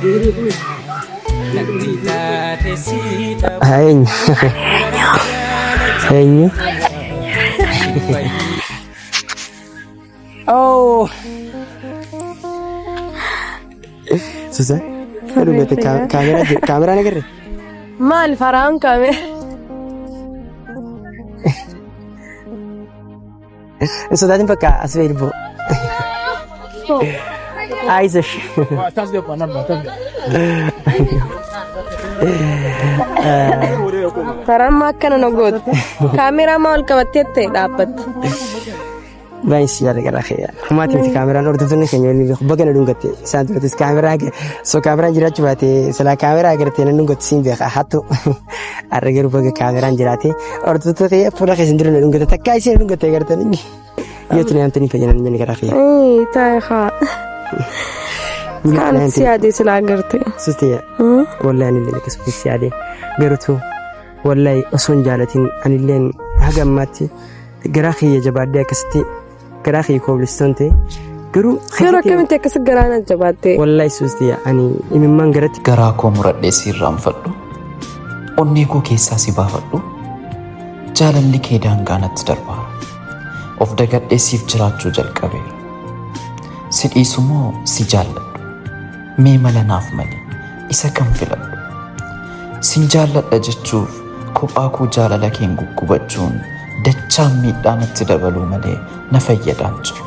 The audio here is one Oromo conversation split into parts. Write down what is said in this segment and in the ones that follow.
Hey. Oh. Susan, aduh bete kamera negara. Mal farang kamera. Sudah jumpa kak asal ibu. Aisyah. Tasbih mana tasbih. Farang makan nogot. Kamera mal kawattete dapat. Baik siapa yang rakyat. Mati di kamera orang tu ni kenyal ni. Bagian nunggut. Saat tu kamera ke. So kamera jirat cuba te. Setelah kamera agar te nunggut sim dia hatu. Arger bagai kamera jirat te. Orang tu te pura kesendir nunggut. Tak kaya sih nunggut agar te ni. Ia tu ni antoni perjalanan ni rakyat. Tak kah. Kan siapa selagar te. Sustia. Wallah ni lelaki siapa. Berutu. Wallah asun jalatin anilen hagam mati. Gerakhia jabadnya kesti. Gerakhia koblistante. Guru. Gera kami tak kesegaran jabate. Wallahi sustia. Ani ini memang gerat. Geraku murad desi ramfaddu. Onni ko keessa si baafadhu. Jaalalli kee daangaanatti darbaara. Of dagadheesiif jiraachuu jalqabeera. Si dhiisumoo si jaalladhu. Mee mala naaf malee isa kan filadhu. Sin jaalladha jechuuf kophaa koo jaalala keen guggubachuun dachaan miidhaanatti dabaluu malee na fayyadaan jiru.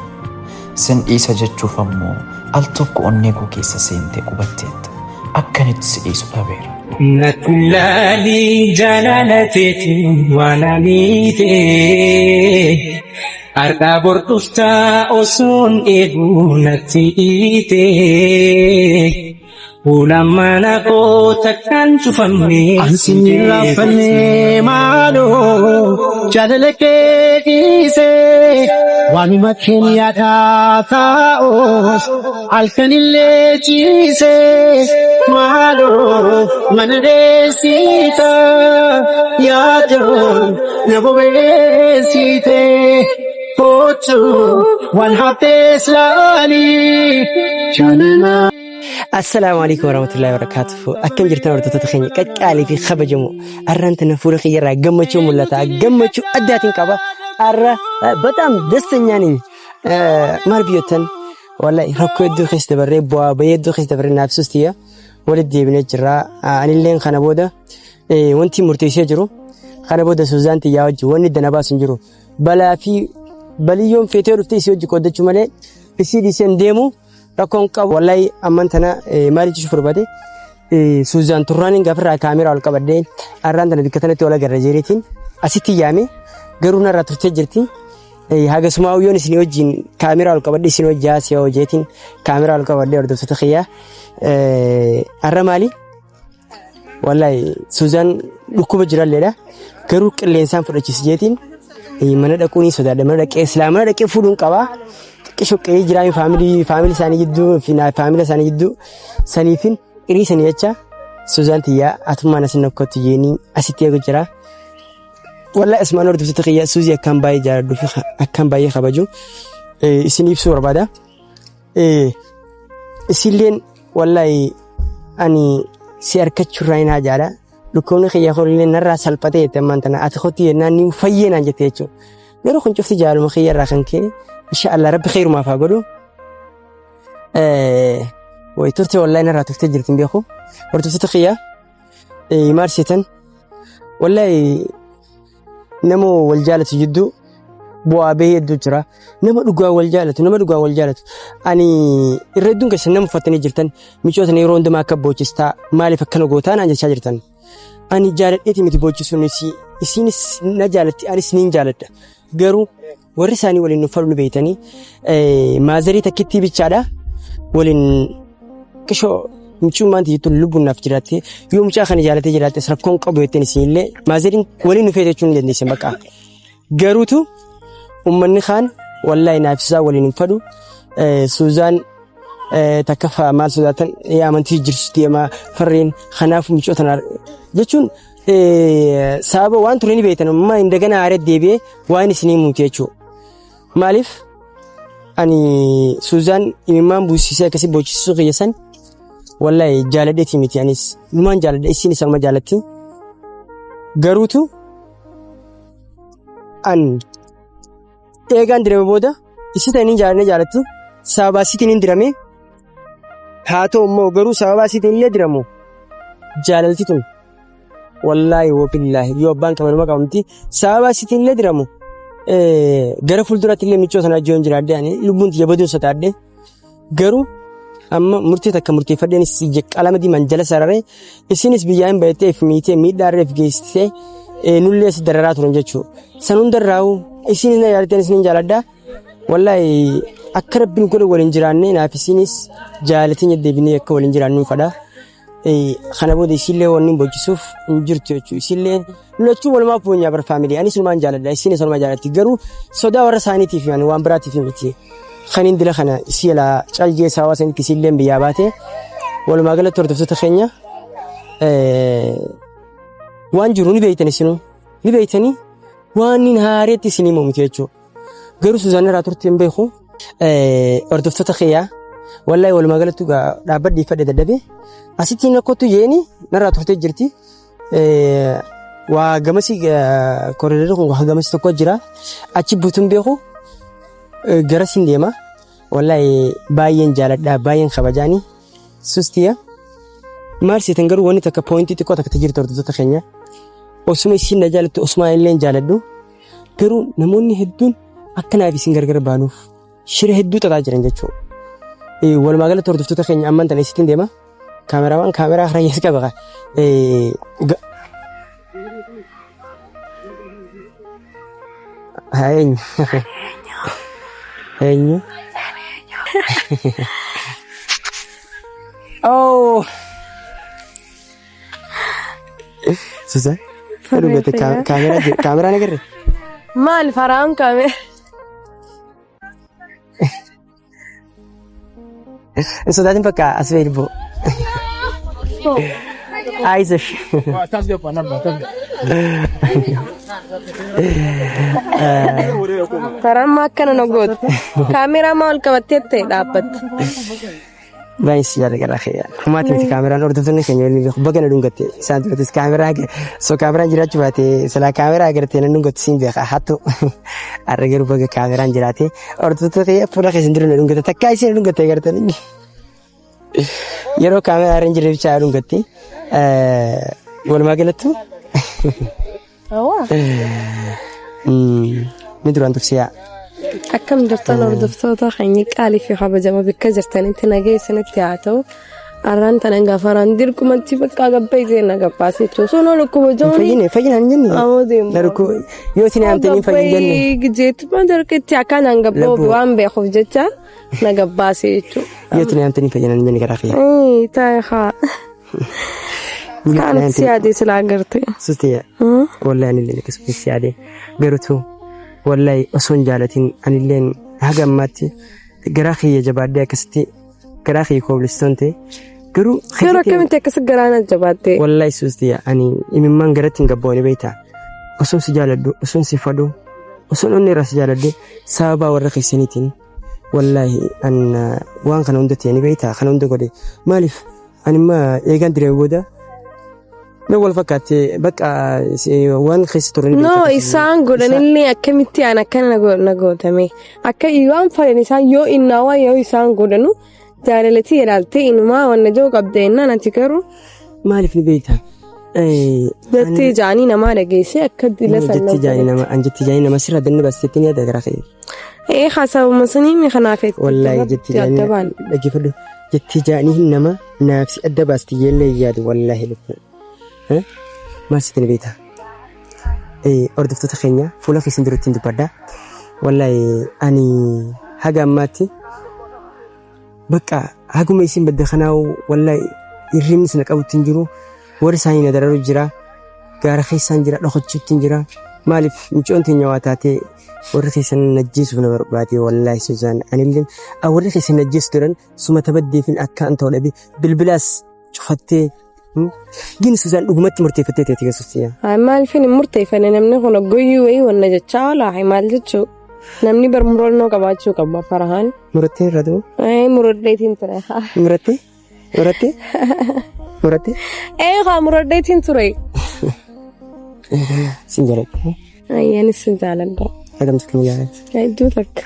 Sin dhiisa jechuuf ammoo al tokko onnee koo keessa seentee qubatteetta. Akkanitti si dhiisu dhabeera. Natulali jaalalateeti waananiite ardaa borduftaa osoon eeguu natti dhiite. Ulamana ko takkan cufamne Ansinni raffanne maaloo jaalala kee dhiise waanuma keenya yaadaa taa'us halkanillee ciise maaloo mana deessita yaadoon na bobeessite kootu waan haftees laalii jaalala. السلام عليكم ورحمة الله وبركاته. أكم جرتنا ورتوت تخيني كالي في خبجمو أرنت نفور خيرا جمتشو ملتا جمتشو أداتين كابا أر بتام دستنياني ماربيوتن ولا يركو يدو خيست بري بوا بيدو خيست بري نفسوستيا ولدي بنجرا أنا اللين خنابودا وانتي مرتيسي جرو خنابودا سوزانتي ياوج واني دناباس نجرو بلا في بلي يوم فيتيرو تيسيو جكو دچو مالي بسيدي سين ديمو rakkoon qabu wallahi amman tana maaliif shufur bade Suuzaan turraanin gafirraa kaameraa ol qabadde arraan tana dukkatanatti wala garra jeeritiin asitti yaame garuu narraa turtee jirti haga sumaawiyyoon isin wajjin kaameraa ol qabadde isin wajjaa si'a hojeetiin kaameraa ol qabadde hordoftoota xiyyaa arra maali wallahi Suuzaan dhukkuba jiralleedha garuu qilleensaan fudhachiis jeetiin mana dhaquuni sodaadha mana dhaqee islaamana dhaqee fuudhuun qaba Kishokkee jiraami faamilii isaanii jidduu fi faamilii isaanii jidduu saniifin iriisanii jecha Suuzaan tiyyaa atummaan asin nokkootti jeenii asitti eegu jira. Wallahi asmaan hordoftoota xiyyaa Suuzii akkaan baay'ee jaalladhu fi akkaan baay'ee kabaju isin ibsuu barbaada. Isilleen wallahi ani si harkachurraa hin hajaadha. Dhukkoonni xiyyaa horillee narraa salphatee jettee ammaan tana ati hotti yennaan ni fayyee naan jettee jechuudha. Garuu kun cufti jaaluma xiyyarraa kan ka'e. Inshallah Rabbi khairu ma faqadu way turte wallahi na raatu tajirtin beeku wartu tatqiya marsitan wallahi namo wal jalatu jiddu buabe yeddu jira namo dhugaa wal jalatu ani irreedun kasan namo fatani jirtan micootani roonda ma kabbochista maalif akkana gootaan an jecha jirtan ani jaaladheeti miti bochisuun isinis na jaalatti anis nin jaaladda garuu warri isaanii waliin nu falmu beeytanii maazarii takkitti bichaadha waliin qishoo mucummaan tiyyitu lubbunaaf jiraatte yoo mucaa kana jaalatee jiraatte rakkoon qabu jetteen isinillee maazariin waliin nu feetechuun dandeessan bakka garuutu ummanni kaan wallahi naafsisaa waliin hin fadhu Suuzaan takka maal sodaatan amantii jirti ama farreen kanaaf mucootana jechuun sababa waan turanii beeytan amma indagana aaret deebi'ee waan isinii muuti jechuudha. Maaliif ani Suuzaan imimmaan buusisee akkasii boochisuu qiyyasan wallahi jaaladheeti miti anis numaan jaaladhe isinis anuma jaalatti garuutu an eegaan dirame booda isi ta'in jaalattu sababa isiitiin hin dirame haa ta'u immoo garuu sababa isiitiin illee diramu jaalalti tun wallahi wabillahi yoo abbaan kamanuma qabamti sababa isiitiin illee diramu gara fuulduratti illee michoo sana jiyoon jiraadde ani lubbuun tiyya baduun sotaadde garuu amma murtii takka murteeffadheen qalama diimaan jala sararee isinis biyyaa hin baay'atteef miitee miidhaarreef geessitee nullee si dararaa turan jechuudha. San hundarraa'u isinis na yaadateen isinin jaaladhaa wallahi akka rabbiin godhe waliin jiraannee naaf isinis jaalatiin deebinee akka waliin jiraannu fadhaa. Kana booda isillee wanni boojisuuf hin jirtu jechuudha. Isillee lolachuu walumaa fuunyaa bar faamilii anis walumaan jaaladha isinis walumaa jaalatti garuu sodaa warra isaaniitiif waan biraatiif miti. Khaniin dila kana isii la calgee saawasan kisilleen biyyaa baate walumaa galatti hordoftoota keenya waan jiru ni beeytan isinu ni beeytanii waan hin haareetti isinii muumti jechuudha. Garuu Suuzaanaa irraa turte hin beeku hordoftoota keenya wallahi walumaa galatti dhaabbadhi fadhe dadhabee asitti nakkootu yeeni narraa turtee jirti. Waa gamasi koriidarii kun waa gamasi tokko jira achi butuun beeku. Garasin deema wallahi baay'een jaaladha baay'een kabajaani sustiya maal seetan garuu wanni takka poointii xiqqoo takka jirtu hordoftoota keenya osuma isin na jaalattu osuma illee jaaladhu garuu namoonni hedduun akka naaf isin gargar baanuuf shira hedduu xaxaa jiran jechuudha. Walumaa galatti hordoftoota keenya amman tan isitiin deema kaameraawwan kaameraa harayyees qaba. Eenyu? Oh. Susan, aduh bete kamera negeri. Mal faram kamera. Sudah jumpa kak asal ibu. Aisyah. Faram makan nagot. Kamera mal kawattete dapat. Baik siapa yang kaya. Mati mati kamera orang tu ni kayaknya ni bagian nunggu te. Saat itu kamera aja. So kamera jirat cuma te. Setelah kamera agar te nunggu te sini dia hatu. Arger bagian kamera jirat te. Orang tu te pura kesendir nunggu te. Tak kaya sih nunggu te agar te ni. Yero kamera arrange jirat nunggu te. Boleh makan tu? Awak. Midru antuk siya. Akkam jirtan hordoftoota keenya qaalii fi kabajama bakka jirtanitti nageessan itti haa ta'u arraan tanan gaafaraan dirqumatti bakka gabbaa isheen gabbaaseetu osoo lukkuma jooni fayyinaan jenni darku yoo isin amtanii fayyin jenni gijeettuma darkitti akkanaan gabbaa waan beekuuf jecha na gabbaasee jechuudha yoo isin amtanii fayyinaan jenni garaa kiyya taa'e haa kan siyaadee silaa agarte sustiya wallahi anillee akkasuma siyaadee garutu wallahi osoon jaalatiin anilleen haga ammaatti garaa kiyya jabaadee akkasitti garaa kiyya koobilistoonte garuu akkamitti akkasi garaana jabaattee wallahi sustiya ani imimmaan garatti hin gabboone beektaa osoon si jaaladhu osoon si fadhu osoon onni irraa si jaaladde sababaa warra keessaniitiin wallahi an waan kana hunda ta'e ni beektaa kana hunda godhe maaliif animma eegaan diree booda Nawal fakkaate bakka waan keessa turan. No isaan godhanillee akkamitti aan akkana nagootame akka waan fayyan isaan yoo innaawa yoo isaan godhanu jaalalatii ilaaltee inumaa wanna joo qabdeennaan ati garuu maaliif ni beektaa? Jettee jaanii namaa dhageessee akka dila sannan. Jettee jaanii nama sirra danni baasteetti ni yaada garaa kee. Haasawuma sanii mi kanaafetti. Wallahi jettee jaanii dhageeffadhu jettee jaanii nama naafsi adda baasti yeellee yaadu wallahi lukkuu. Maal sitti ni beektaa? Hordoftoota keenya fuula keessan jirutti dubbadha. Wallahi ani haga ammaatti bakka haguma isin badda kanaawu wallahi irrimni sana qabutti hin jiru. Warri isaanii na dararu jira. Gaara keessaan jira dhokachuutti hin jira. Maaliif micoon teenya waa taatee warri keessan najjeesuuf na barbaade wallahi Suuzaan anillee warri keessan najjeessu turan suma tabaddeefin akka an ta'u dhabe bilbilaas cufattee Gini Suuzaan dhugumatti murteeffattee ta'e keessatti. Maaliifin murteeffanne namni kun goyyuu wayii wanna jechaa oolaa maal jechuu namni barmurannoo qabaachuu qaba farahaan. Murattee irra ta'u? Muraddeetiin ture. Murattee? Muratte? Muraddeetiin ture. Sin jaaladha. Ayyaanis sin jaaladha. Adamtu kam jaaladha? Hedduu takka.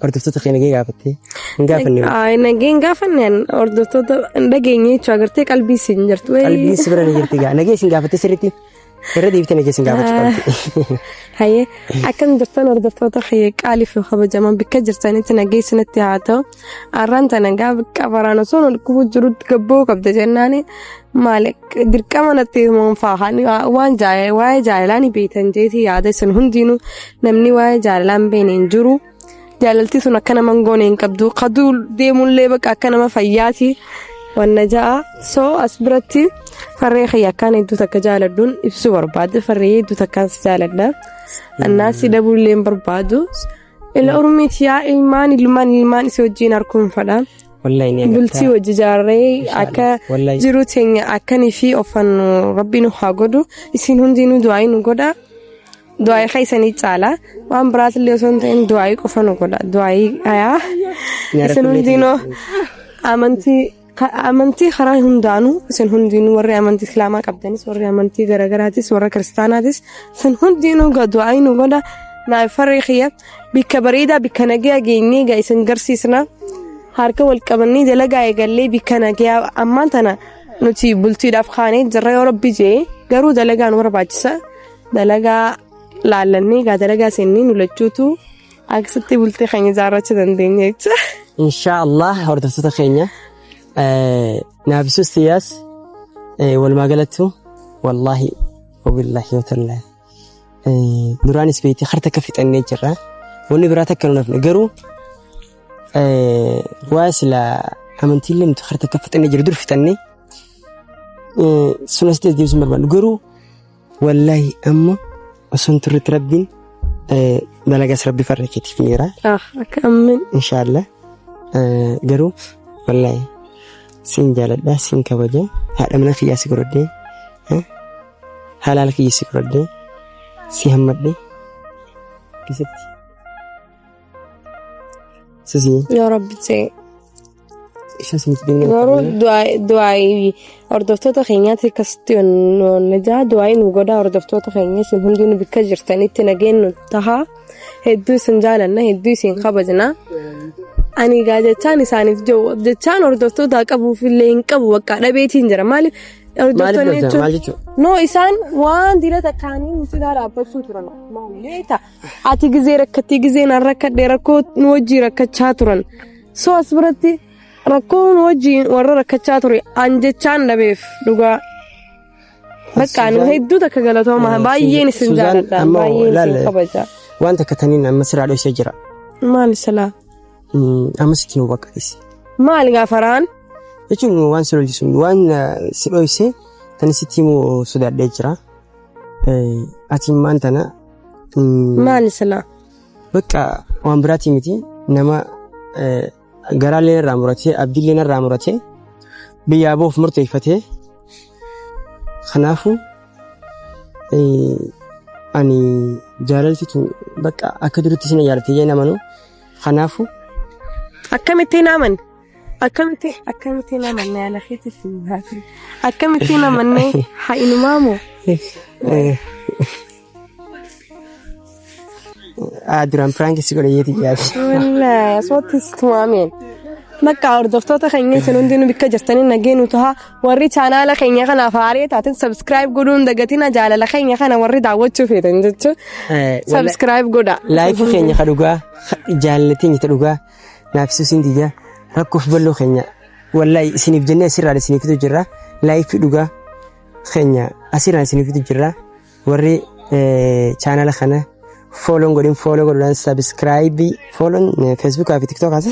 Hordoftoota keenya nagee gaafattee hin gaafanne. Nagee hin gaafanne hordoftoota dhageenye jechuudha agartee qalbii siin jirtu. Qalbii si bira ni jirti gaa nagee sin gaafattee sirriitti irra deebitee nagee sin gaafachuu qabdi. Hayyee akkam jirtan hordoftoota qaalii fi kabajaman bakka jirtanitti nagee isinitti haa ta'u arraan tana gaa bakka baraan osoo dhukkubu jirutti gabboo qabda jennaani maal dirqama natti moonfaa waan waa'ee jaalalaa ni beektan jeeti yaada isin hundinuu namni waa'ee jaalalaa hin beekne hin jiru. Jaalalti sun akka nama goone hin qabdu qaduu deemullee bakka akka nama fayyaati wanna ja'a soo as biratti farree xiyya akkaan hedduu takka jaaladduun ibsu barbaadde farree hedduu takkaan si jaaladha annaas si dabullee hin barbaadu ila ormiiti yaa ilmaan isii wajjiin harkuun fadha bultii hojii jaarree akka jiru teenya akkanii fi ofannu rabbiin haa godhu isin hundinuu du'aa nu godha. Du'aa keessanii caala waan biraatillee osoo hin ta'in du'aa qofa nu godha du'aa ayaa isin hundinuu amantii karaa hundaanuu isin hundinuu warri amantii islaamaa qabdanis warri amantii garaagaraatis warra kiristaanaatis isin hundinuu du'aa nu godha naaf farree xiyya bikka bareedaa bikka nagaa geenyee gaa isin garsiisna harka wal qabannee dalagaa eegallee bikka nagaa ammaan tana nuti bultiidhaaf kaanee jirra yoo rabbi jee garuu dalagaa nu barbaachisa dalagaa laalannee gaa dalagaa seenii nu lachuutu akkasitti bultee keenya ijaarrachuu dandeenya jecha. Inshaallah hordoftoota keenya naafisuus siyaas walumaa galattu wallaahi wabillahi wa ta'ala duraanis beektii harta akka fixannee jirra wanni biraa takka nu nafne garuu waa sila amantiillee nuti harta akka fixannee jiru dur fixannee sunas deebisuun barbaadu garuu wallaahi amma osoo turreetti rabbiin dalagaas rabbi farra keetiif niira. Akkamin. Inshaallah garuu wallaahi siin jaaladha siin kabaja haadha mana kiyyaa si godhadhee halaala kiyya si godhadhee si hammadhee keessatti. Sisi. Yaa Rabbi ta'e. Garuu du'aa hordoftoota keenyaatti akkasitti najaa du'aa nu godha hordoftoota keenya isin hundinuu bakka jirtanitti nageenyu taha hedduu isin jaalanna hedduu isin kabajna ani gaa jechaan isaaniif jechaan hordoftoota qabuufillee hin qabu bakka dhabeetiin jira maaliif hordoftoonni jechuun noo isaan waan dirata kaanii nuti dhaabbachuu turan maaliita ati gizee rakkattii gizee naan rakkadhee rakkoo nu wajjii rakkachaa turan soo as biratti rakkoon wajjiin warra rakkachaa ture an jechaan dhabeef dhugaa bakka nu hedduu takka galatooma baay'een isin jaaladha baay'een isin kabaja waan takka taniin amma siraa dhoysee jira maal salaa amma sitti nu baqqaisi maal gaafaraan jechuun waan si lolchisu waan si dhoysee tani sitti mu sodaadhee jira ati maan tana maal salaa bakka waan biraatii miti nama garaaleen irraa muratee abdiilleen irraa muratee biyyaa boof murteeffatee kanaafu ani jaalaltitu bakka akka duritti isin jaalatee jee namanu kanaafu akkamittiin aman akkamittiin amanne ala keetis akkamittiin amanne haa inumaamu duraan piraankiisi godhayeeti jaati. Wallaahi asootis tumaameen. Bakka hordoftoota keenya isin hundinuu bakka jirtanii nageenu taha warri chaanaala keenya kanaaf haaree taateen sabskiraayib godhuun dagatina jaalala keenya kana warri daawwachuu feetan jechuun sabskiraayib godha. Laayifii keenya ka dhugaa jaalatiin ta dhugaa naafisuu siin diyyaa rakkoof balloo keenya wallaahi isiniif jennee asirraa isiniifitu jirra laayifii dhugaa keenya asirraa isiniifitu jirra warri chaanaala kana. Follow godhan subscribe follow Facebook fi TikTok as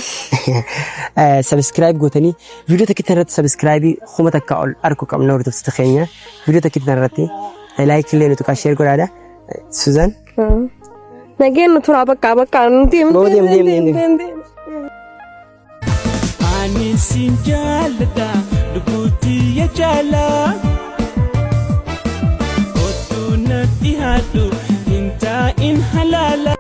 subscribe gotanii video takkitan irratti subscribe kuma takka ol arku qabna hordoftoota keenya video takkitan irratti like illee nuti ka share godhaadha Suzan nageen tura bakka nuti ani sin jaalladha dukuti ya jaala otu natti haadhu inta in halala